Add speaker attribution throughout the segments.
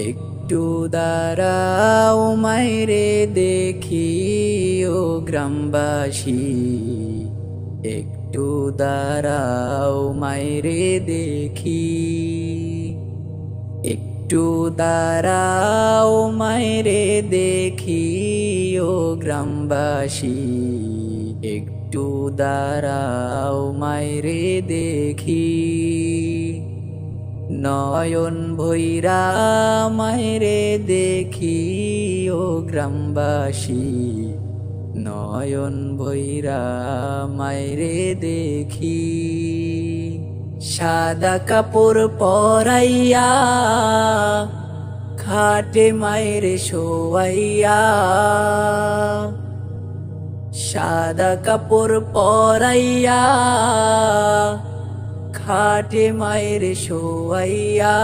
Speaker 1: একটু দাঁড়াও মাইরে দেখি ও গ্রামবাসী, একটু দাঁড়াও মাইরে দেখি, একটু দাঁড়াও মাইরে দেখি ও গ্রামবাসী, একটু দাঁড়াও মাইরে দেখি। নয়ন ভৈরা মাইরে দেখি ও গ্রামবাসী, নয়ন ভৈরা মাইরে দেখি। সাদা কাপড় পরাইয়া খাটে মাইরে শোয়াইয়া, সাদা কাপড় পরাইয়া খাটে মায়েরে শোয়াইয়া।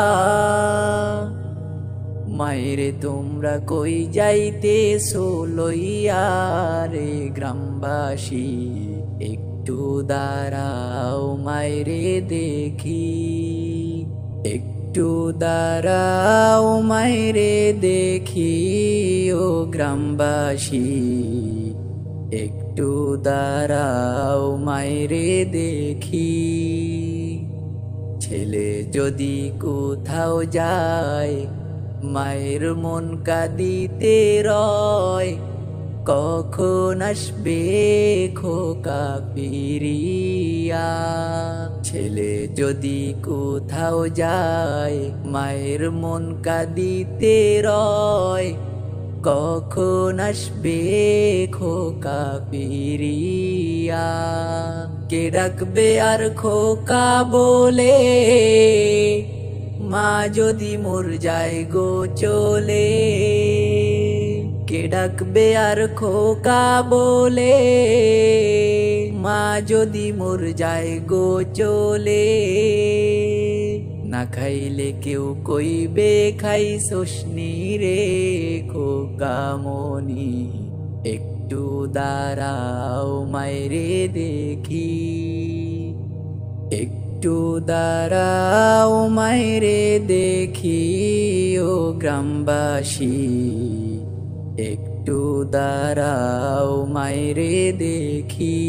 Speaker 1: মায়েরে তোমরা কই যাইতেছো লইয়া রে গ্রামবাসী, একটু দাঁড়াও মায়েরে দেখি, একটু দাঁড়াও মায়েরে দেখি ও গ্রামবাসী, একটু দাঁড়াও মাইরে দেখি। ছেলে যদি কোথাও যায় মায়ের মন কাঁদিতে রয়, কখন আসবে খোকা ফিরিয়া। ছেলে যদি কোথাও যায় মায়ের মন কাঁদিতে রয়, কখন আসবে খোকা ফিরিয়া। কে ডাকবে আর খোকা বলে, মা যদি মোর যায় গো চলে। কে ডাকবে আর খোকা বলে, মা যদি মোর যায় গো চলে। না খাইলে কেউ কইবে খাইছসনি রে খোকা মনি, একটু দাঁড়াও মাইরে দেখি, একটু দাঁড়াও মাইরে দেখি ও গ্রামবাসী, একটু দাঁড়াও মাইরে দেখি।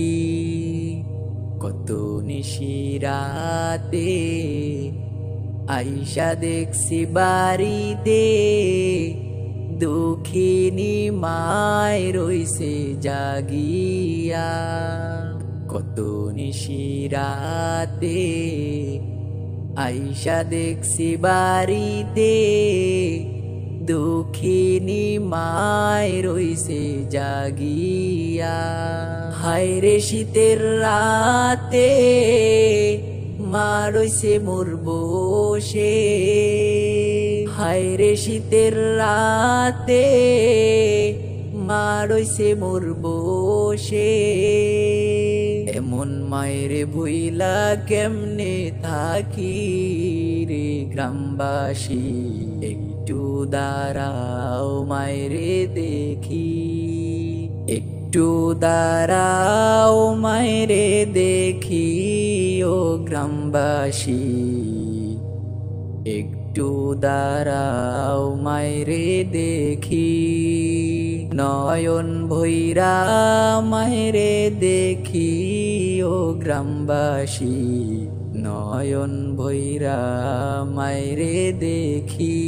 Speaker 1: কত নিশিরাতে আইসা দেখছি বাড়িতে, দুঃখিনী মায় রইছে জাগিয়া। কত নিশিরাতে আইসা দেখছি বাড়িতে, দুঃখিনী মায় রইছে জাগিয়া। হায়রে শীতের রাতে মা রইছে মোর বসে, হায়রে শীতের রাতে মা রইছে মোর বসে। এমন মায়েরে ভুইলা কেমনে থাকি রে গ্রামবাসী, একটু দাঁড়াও মায়েরে দেখি, একটু দাঁড়াও মায়েরে দেখি ও গ্রামবাসী, একটু দাঁড়াও মায়েরে দেখি। নয়ন ভৈরা মায়েরে দেখি ও গ্রামবাসী, নয়ন ভৈরা মায়েরে দেখি।